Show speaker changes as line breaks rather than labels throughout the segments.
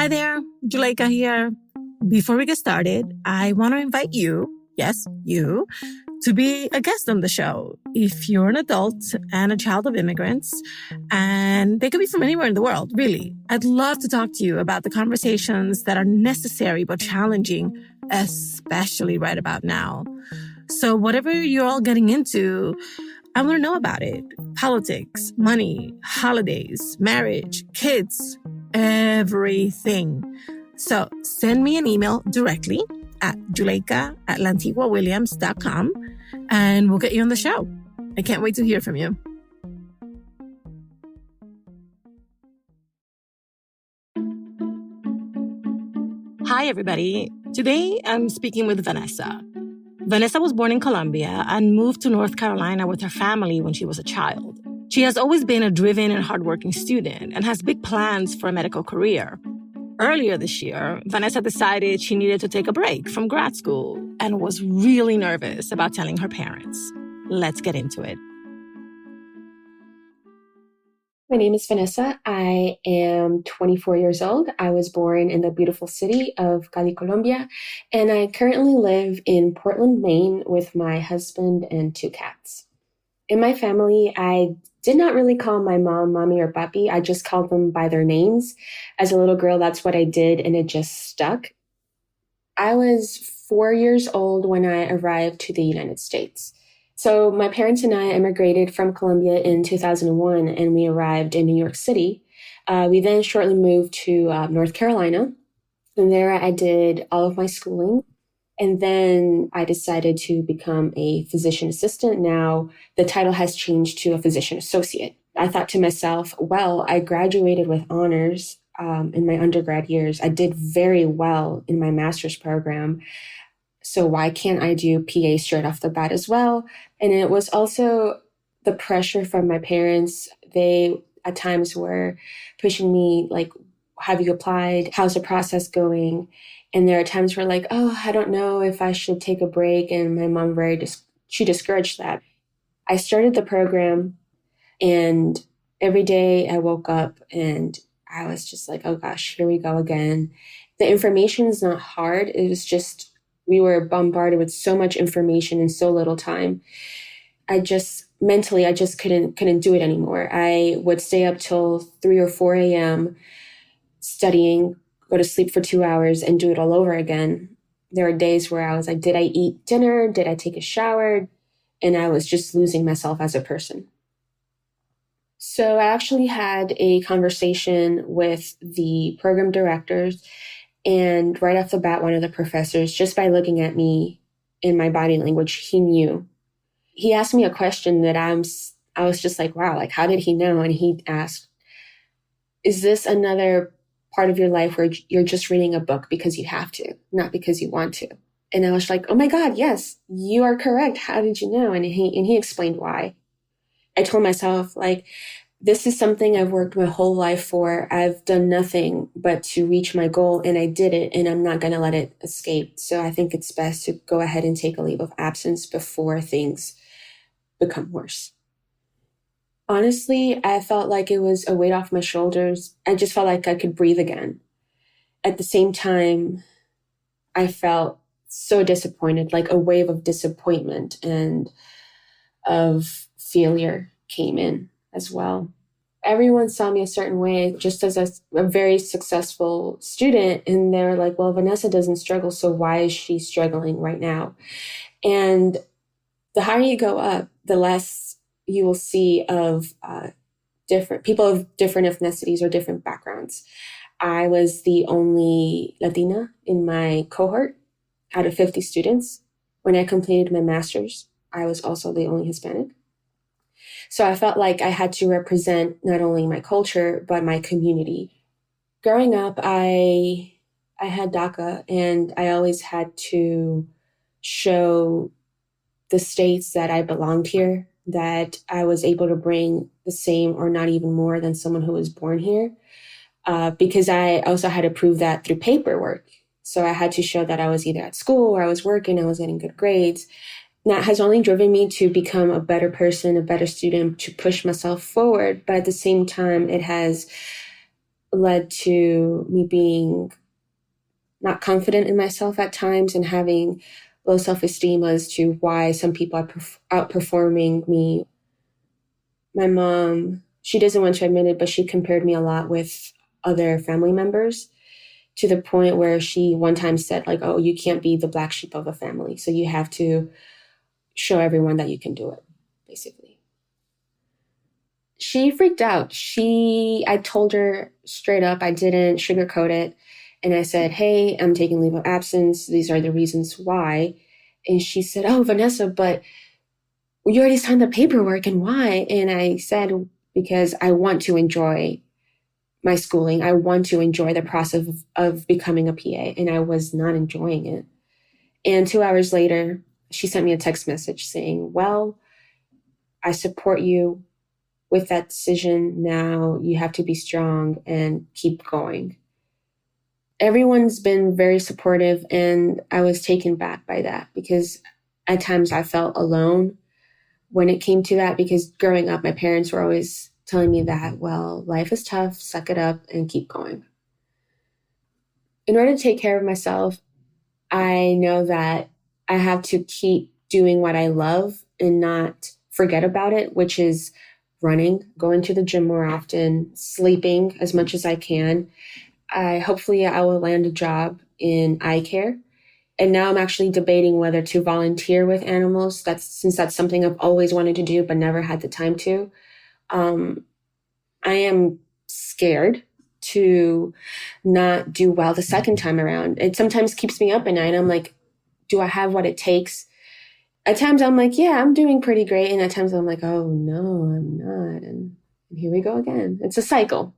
Hi there, Juleka here. Before we get started, I want to invite you, yes, you, to be a guest on the show. If you're an adult and a child of immigrants, and they could be from anywhere in the world, really, I'd love to talk to you about the conversations that are necessary but challenging, especially right about now. So whatever you're all getting into, I want to know about it. Politics, money, holidays, marriage, kids, everything. So send me an email directly at juleka@Lantigua-Williams.com and we'll get you on the show. I can't wait to hear from you. Hi, everybody. Today, I'm speaking with Vanessa. Vanessa was born in Colombia and moved to North Carolina with her family when she was a child. She has always been a driven and hardworking student and has big plans for a medical career. Earlier this year, Vanessa decided she needed to take a break from grad school and was really nervous about telling her parents. Let's get into it.
My name is Vanessa. I am 24 years old. I was born in the beautiful city of Cali, Colombia, and I currently live in Portland, Maine with my husband and 2 cats. In my family, I did not really call my mom Mamí or Papí. I just called them by their names. As a little girl, that's what I did, and it just stuck. I was 4 years old when I arrived to the United States. So my parents and I immigrated from Colombia in 2001, and we arrived in New York City. We then shortly moved to North Carolina, and there I did all of my schooling. And then I decided to become a physician assistant. Now the title has changed to a physician associate. I thought to myself, well, I graduated with honors in my undergrad years. I did very well in my master's program. So why can't I do PA straight off the bat as well? And it was also the pressure from my parents. They at times were pushing me like, have you applied? How's the process going? And there are times where like, oh, I don't know if I should take a break. And my mom she discouraged that. I started the program, and every day I woke up and I was just like, oh gosh, here we go again. The information is not hard. It was just, we were bombarded with so much information in so little time. I just couldn't do it anymore. I would stay up till 3 or 4 a.m. studying, go to sleep for 2 hours and do it all over again. There were days where I was like, did I eat dinner? Did I take a shower? And I was just losing myself as a person. So I actually had a conversation with the program directors, and right off the bat, one of the professors, just by looking at me in my body language, he knew. He asked me a question that I was just like, wow, like, how did he know? And he asked, is this another part of your life where you're just reading a book because you have to, not because you want to? And I was like, oh my God, yes, you are correct. How did you know? And he explained why. I told myself, like, this is something I've worked my whole life for. I've done nothing but to reach my goal, and I did it, and I'm not going to let it escape. So I think it's best to go ahead and take a leave of absence before things become worse. Honestly, I felt like it was a weight off my shoulders. I just felt like I could breathe again. At the same time, I felt so disappointed, like a wave of disappointment and of failure came in as well. Everyone saw me a certain way, just as a very successful student. And they're like, well, Vanessa doesn't struggle, so why is she struggling right now? And the higher you go up, the less you will see of different people of different ethnicities or different backgrounds. I was the only Latina in my cohort out of 50 students. When I completed my master's, I was also the only Hispanic. So I felt like I had to represent not only my culture, but my community. Growing up, I had DACA, and I always had to show the states that I belonged here, that I was able to bring the same or not even more than someone who was born here, because I also had to prove that through paperwork. So I had to show that I was either at school or I was working, I was getting good grades. That has only driven me to become a better person, a better student, to push myself forward. But at the same time, it has led to me being not confident in myself at times and having low self-esteem as to why some people are outperforming me. My mom, she doesn't want to admit it, but she compared me a lot with other family members to the point where she one time said, like, oh, you can't be the black sheep of a family. So you have to show everyone that you can do it, basically. She freaked out. I told her straight up, I didn't sugarcoat it. And I said, hey, I'm taking leave of absence. These are the reasons why. And she said, oh, Vanessa, but you already signed the paperwork, and why? And I said, because I want to enjoy my schooling. I want to enjoy the process of becoming a PA, and I was not enjoying it. And 2 hours later, she sent me a text message saying, well, I support you with that decision. Now you have to be strong and keep going. Everyone's been very supportive, and I was taken back by that because at times I felt alone when it came to that, because growing up, my parents were always telling me that, well, life is tough, suck it up and keep going. In order to take care of myself, I know that I have to keep doing what I love and not forget about it, which is running, going to the gym more often, sleeping as much as I can. Hopefully I will land a job in eye care. And now I'm actually debating whether to volunteer with animals. Since that's something I've always wanted to do, but never had the time to. I am scared to not do well the second time around. It sometimes keeps me up at night. I'm like, do I have what it takes? At times I'm like, yeah, I'm doing pretty great. And at times I'm like, oh no, I'm not. And here we go again. It's a cycle.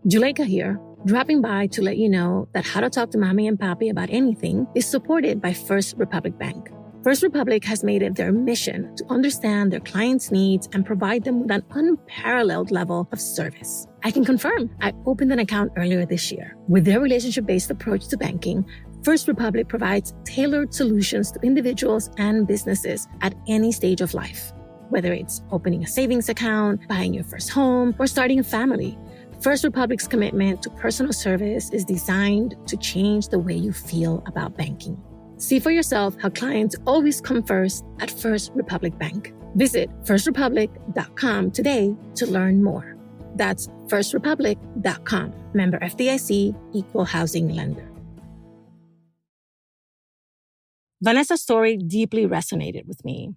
Juleka here, dropping by to let you know that How to Talk to Mamí and Papí About Anything is supported by First Republic Bank. First Republic has made it their mission to understand their clients' needs and provide them with an unparalleled level of service. I can confirm I opened an account earlier this year. With their relationship-based approach to banking, First Republic provides tailored solutions to individuals and businesses at any stage of life. Whether it's opening a savings account, buying your first home, or starting a family, First Republic's commitment to personal service is designed to change the way you feel about banking. See for yourself how clients always come first at First Republic Bank. Visit firstrepublic.com today to learn more. That's firstrepublic.com. Member FDIC, Equal Housing Lender. Vanessa's story deeply resonated with me.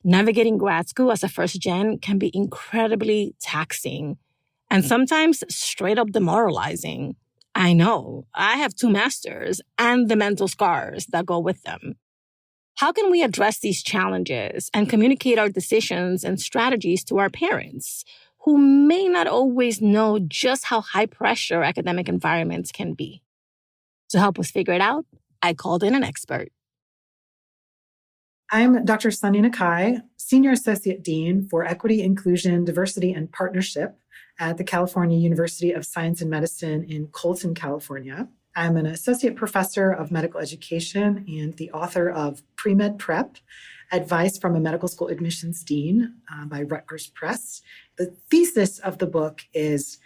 Navigating grad school as a first gen can be incredibly taxing and sometimes straight up demoralizing. I know, I have 2 masters and the mental scars that go with them. How can we address these challenges and communicate our decisions and strategies to our parents, who may not always know just how high pressure academic environments can be? To help us figure it out, I called in an expert.
I'm Dr. Sunny Nakae, Senior Associate Dean for Equity, Inclusion, Diversity, and Partnership at the California University of Science and Medicine in Colton, California. I'm an Associate Professor of Medical Education and the author of Pre-Med Prep, Advice from a Medical School Admissions Dean by Rutgers Press. The thesis of the book is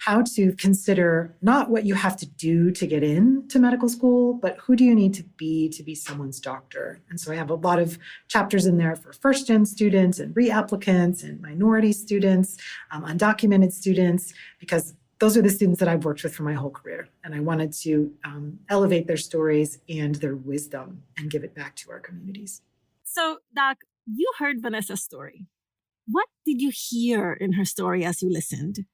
how to consider not what you have to do to get into medical school, but who do you need to be someone's doctor. And so I have a lot of chapters in there for first-gen students and reapplicants and minority students, undocumented students, because those are the students that I've worked with for my whole career. And I wanted to elevate their stories and their wisdom and give it back to our communities.
So, Doc, you heard Vanessa's story. What did you hear in her story as you listened?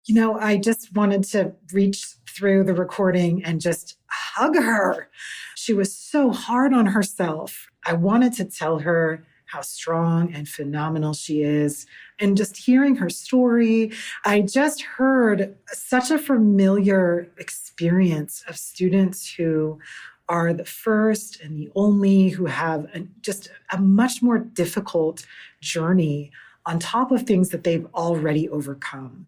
You know, I just wanted to reach through the recording and just hug her. She was so hard on herself. I wanted to tell her how strong and phenomenal she is. And just hearing her story, I just heard such a familiar experience of students who are the first and the only, who have just a much more difficult journey on top of things that they've already overcome.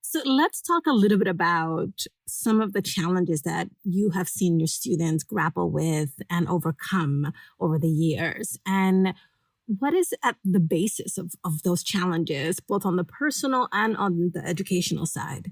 So let's talk a little bit about some of the challenges that you have seen your students grapple with and overcome over the years. And What is at the basis of those challenges, both on the personal and on the educational side?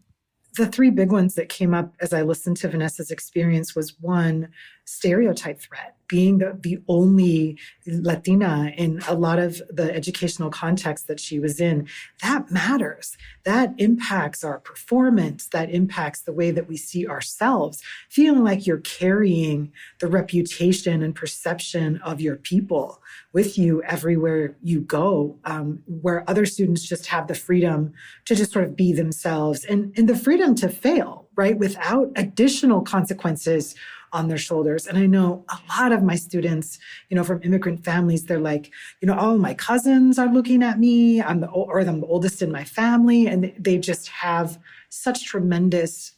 The three big ones that came up as I listened to Vanessa's experience was one, stereotype threat, being the only Latina in a lot of the educational context that she was in. That matters. That impacts our performance. That impacts the way that we see ourselves, feeling like you're carrying the reputation and perception of your people with you everywhere you go, where other students just have the freedom to just sort of be themselves and the freedom to fail, right, without additional consequences on their shoulders. And I know a lot of my students, from immigrant families, they're like, oh, my cousins are looking at me. I'm the oldest in my family. And they just have such tremendous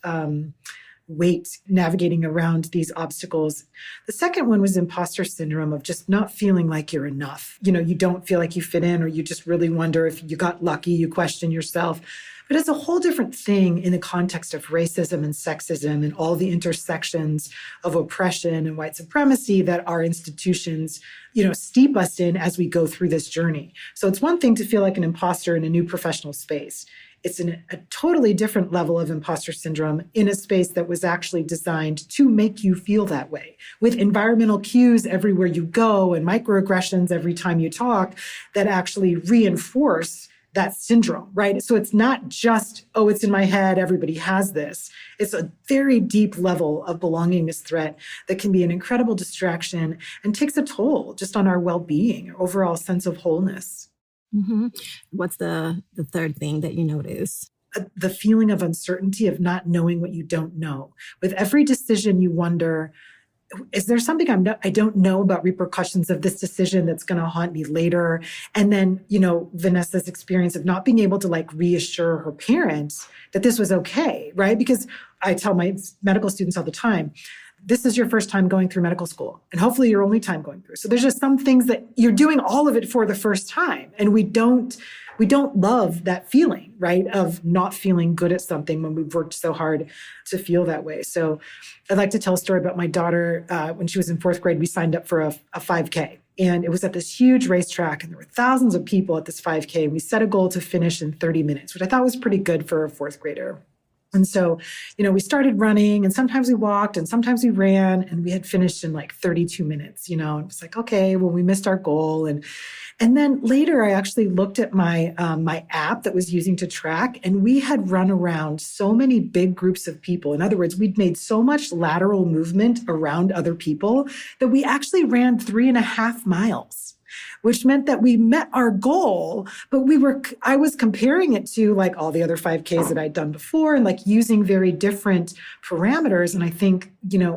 weight navigating around these obstacles. The second one was imposter syndrome of just not feeling like you're enough. You don't feel like you fit in, or you just really wonder if you got lucky, you question yourself. But it's a whole different thing in the context of racism and sexism and all the intersections of oppression and white supremacy that our institutions, steep us in as we go through this journey. So it's one thing to feel like an imposter in a new professional space. It's a totally different level of imposter syndrome in a space that was actually designed to make you feel that way, with environmental cues everywhere you go and microaggressions every time you talk that actually reinforce that syndrome, right? So it's not just, oh, it's in my head, everybody has this. It's a very deep level of belongingness threat that can be an incredible distraction and takes a toll just on our well-being, our overall sense of wholeness.
Mm-hmm. What's the third thing that you notice?
The feeling of uncertainty, of not knowing what you don't know. With every decision, you wonder, is there something I don't know about repercussions of this decision that's going to haunt me later? And then, Vanessa's experience of not being able to reassure her parents that this was okay, right? Because I tell my medical students all the time, this is your first time going through medical school, and hopefully your only time going through. So there's just some things that you're doing all of it for the first time. And we don't love that feeling, right, of not feeling good at something when we've worked so hard to feel that way. So I'd like to tell a story about my daughter. When she was in fourth grade, we signed up for a 5K. And it was at this huge racetrack, and there were thousands of people at this 5K. And we set a goal to finish in 30 minutes, which I thought was pretty good for a fourth grader. And so, we started running, and sometimes we walked and sometimes we ran, and we had finished in 32 minutes, and it was like, okay, well, we missed our goal. And then later I actually looked at my app that was using to track, and we had run around so many big groups of people. In other words, we'd made so much lateral movement around other people that we actually ran 3.5 miles. Which meant that we met our goal, but I was comparing it to all the other 5Ks that I'd done before, and using very different parameters. And I think,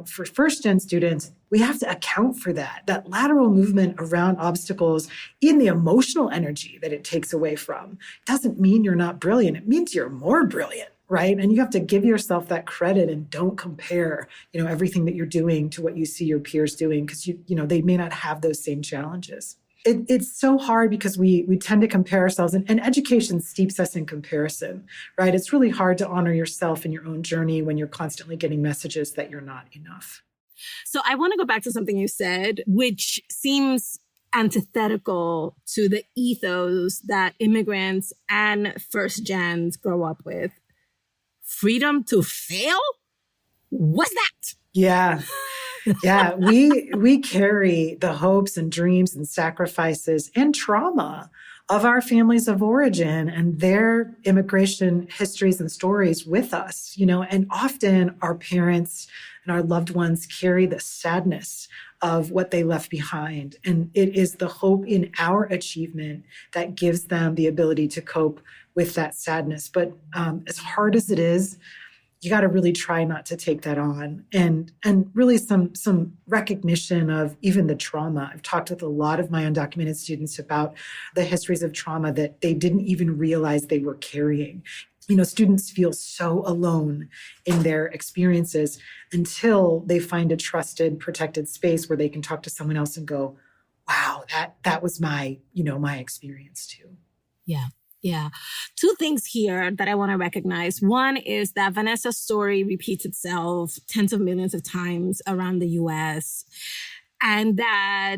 for first gen students, we have to account for that lateral movement around obstacles in the emotional energy that it takes away from. Doesn't mean you're not brilliant. It means you're more brilliant. Right. And you have to give yourself that credit and don't compare, everything that you're doing to what you see your peers doing, because they may not have those same challenges. It's so hard because we tend to compare ourselves, and education steeps us in comparison, right? It's really hard to honor yourself in your own journey when you're constantly getting messages that you're not enough.
So I want to go back to something you said, which seems antithetical to the ethos that immigrants and first gens grow up with. Freedom to fail? What's that?
Yeah. Yeah, we carry the hopes and dreams and sacrifices and trauma of our families of origin and their immigration histories and stories with us, and often our parents and our loved ones carry the sadness of what they left behind. And it is the hope in our achievement that gives them the ability to cope with that sadness. But as hard as it is, you got to really try not to take that on, and really some recognition of even the trauma. I've talked with a lot of my undocumented students about the histories of trauma that they didn't even realize they were carrying. Students feel so alone in their experiences until they find a trusted, protected space where they can talk to someone else and go, wow, that was my experience too.
Yeah. Yeah. Two things here that I want to recognize. One is that Vanessa's story repeats itself tens of millions of times around the US, and that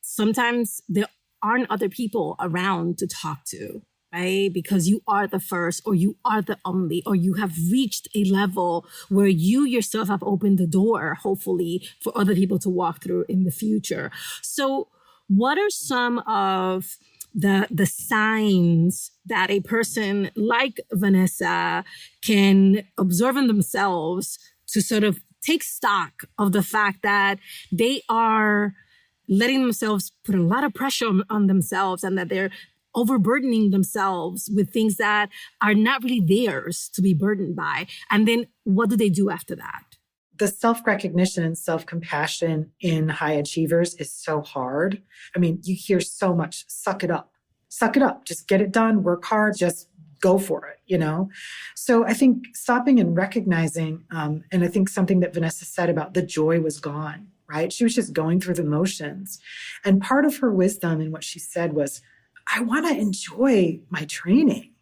sometimes the aren't other people around to talk to, right? Because you are the first, or you are the only, or you have reached a level where you yourself have opened the door, hopefully, for other people to walk through in the future. So what are some of the signs that a person like Vanessa can observe in themselves to sort of take stock of the fact that they are letting themselves put a lot of pressure on themselves, and that they're overburdening themselves with things that are not really theirs to be burdened by? And then what do they do after that?
The self-recognition and self-compassion in high achievers is so hard. I mean, you hear so much, suck it up, just get it done, work hard, just go for it, you know? So I think stopping and recognizing, and I think something that Vanessa said about the joy was gone, right? She was just going through the motions. And part of her wisdom in what she said was, I want to enjoy my training.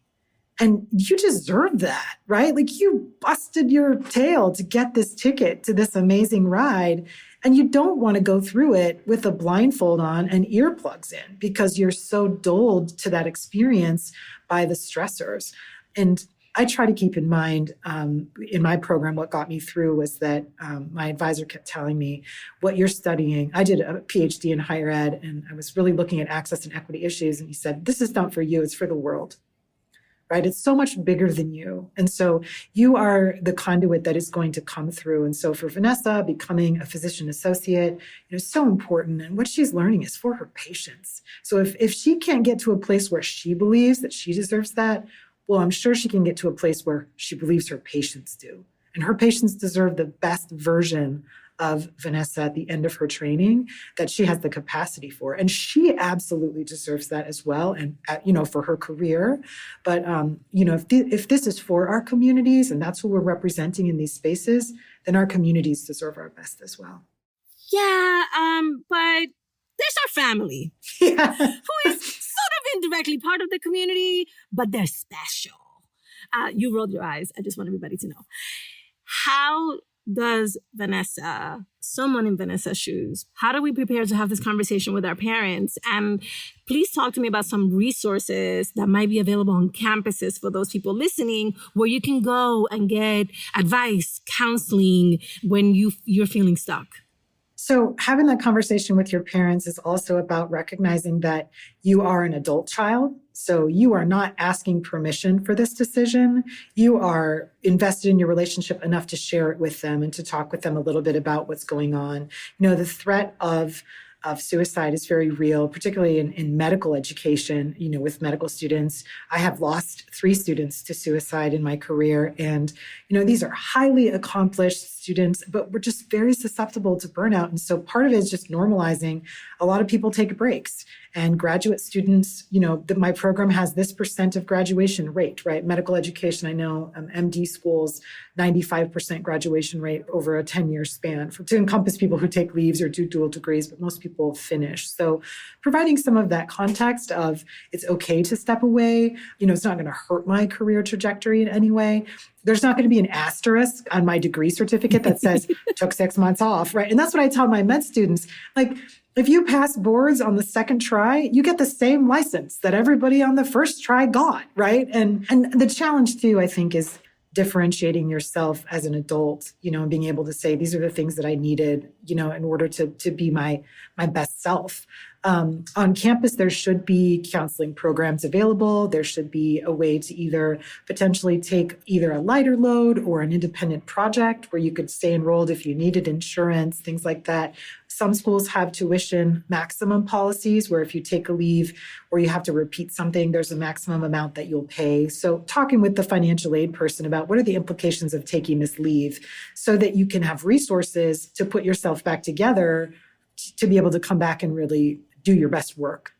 And you deserve that, right? Like, you busted your tail to get this ticket to this amazing ride. And you don't want to go through it with a blindfold on and earplugs in, because you're so dulled to that experience by the stressors. And I try to keep in mind, in my program, what got me through was that my advisor kept telling me, what you're studying, I did a PhD in higher ed, and I was really looking at access and equity issues. And he said, this is not for you, it's for the world. Right? It's so much bigger than you. And so you are the conduit that is going to come through. And so for Vanessa, becoming a physician associate, is so important. And what she's learning is for her patients. So if she can't get to a place where she believes that she deserves that, well, I'm sure she can get to a place where she believes her patients do. And her patients deserve the best version of Vanessa at the end of her training that she has the capacity for. And she absolutely deserves that as well. And, for her career. But, if this is for our communities and that's who we're representing in these spaces, then our communities deserve our best as well.
Yeah, but there's our family,
Yeah.
who is sort of indirectly part of the community, but they're special. You rolled your eyes. I just want everybody to know. How does Vanessa, someone in Vanessa's shoes, how do we prepare to have this conversation with our parents? And please talk to me about some resources that might be available on campuses for those people listening, where you can go and get advice, counseling when you're feeling stuck.
So having that conversation with your parents is also about recognizing that you are an adult child. So you are not asking permission for this decision. You are invested in your relationship enough to share it with them and to talk with them a little bit about what's going on. The threat of suicide is very real, particularly in medical education, with medical students. I have lost 3 students to suicide in my career. And, these are highly accomplished students, but we're just very susceptible to burnout. And so part of it is just normalizing. A lot of people take breaks. And graduate students, my program has this % of graduation rate, right? Medical education, I know MD schools, 95% graduation rate over a 10-year span to encompass people who take leaves or do dual degrees, but most people finish. So providing some of that context of it's okay to step away, it's not going to hurt my career trajectory in any way. There's not going to be an asterisk on my degree certificate that says took 6 months off, right? And that's what I tell my med students. Like, if you pass boards on the second try, you get the same license that everybody on the first try got, right? And the challenge too, I think, is differentiating yourself as an adult, and being able to say, these are the things that I needed, in order to be my best self. On campus, there should be counseling programs available. There should be a way to either potentially take either a lighter load or an independent project where you could stay enrolled if you needed insurance, things like that. Some schools have tuition maximum policies where if you take a leave or you have to repeat something, there's a maximum amount that you'll pay. So talking with the financial aid person about what are the implications of taking this leave so that you can have resources to put yourself back together to be able to come back and really do your best work.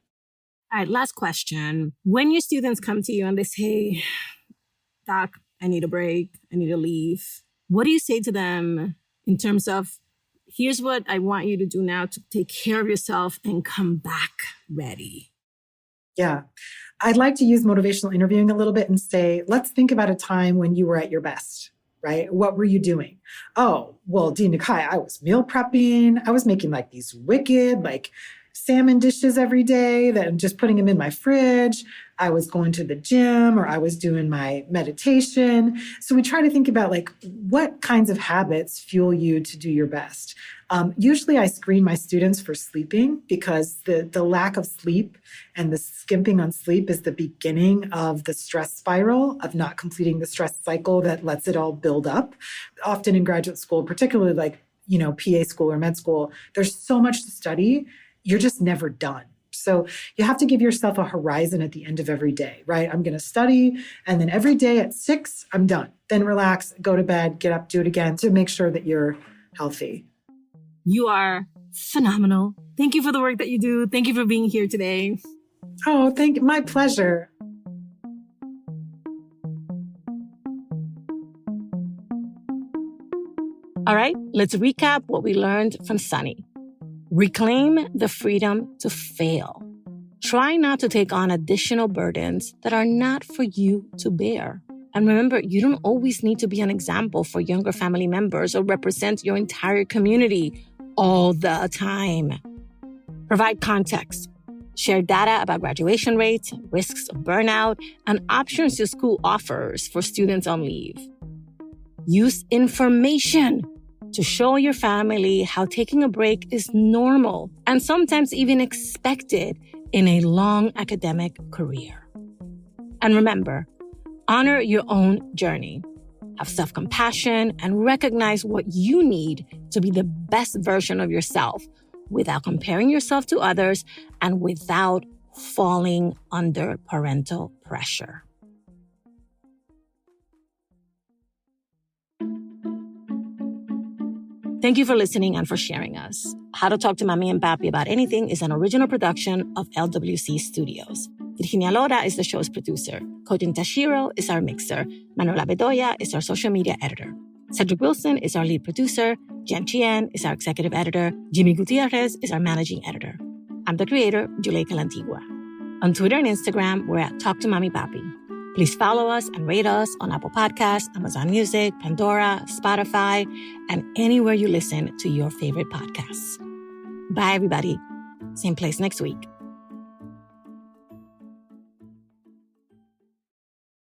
All right, last question. When your students come to you and they say, Doc, I need a break, I need to leave, what do you say to them in terms of, here's what I want you to do now to take care of yourself and come back ready?
Yeah. I'd like to use motivational interviewing a little bit and say, let's think about a time when you were at your best, right? What were you doing? Oh, well, Dean Nakae, I was meal prepping. I was making like these wicked, salmon dishes every day that I'm just putting them in my fridge. I was going to the gym or I was doing my meditation. So we try to think about like what kinds of habits fuel you to do your best. Usually I screen my students for sleeping because the lack of sleep and the skimping on sleep is the beginning of the stress spiral of not completing the stress cycle that lets it all build up. Often in graduate school, particularly like, PA school or med school, there's so much to study. You're just never done. So you have to give yourself a horizon at the end of every day, right? I'm going to study, and then every day at 6, I'm done. Then relax, go to bed, get up, do it again to make sure that you're healthy.
You are phenomenal. Thank you for the work that you do. Thank you for being here today.
Oh, thank you. My pleasure.
All right, let's recap what we learned from Sunny. Reclaim the freedom to fail. Try not to take on additional burdens that are not for you to bear. And remember, you don't always need to be an example for younger family members or represent your entire community all the time. Provide context. Share data about graduation rates, risks of burnout, and options your school offers for students on leave. Use information to show your family how taking a break is normal and sometimes even expected in a long academic career. And remember, honor your own journey. Have self-compassion and recognize what you need to be the best version of yourself without comparing yourself to others and without falling under parental pressure. Thank you for listening and for sharing us. How to Talk to Mamí and Papí About Anything is an original production of LWC Studios. Virginia Lora is the show's producer. Kojin Tashiro is our mixer. Manuela Bedoya is our social media editor. Cedric Wilson is our lead producer. Jen Chien is our executive editor. Jimmy Gutierrez is our managing editor. I'm the creator, Juleka Lantigua. On Twitter and Instagram, we're at Talk to Mamí Papí. Please follow us and rate us on Apple Podcasts, Amazon Music, Pandora, Spotify, and anywhere you listen to your favorite podcasts. Bye, everybody. Same place next week.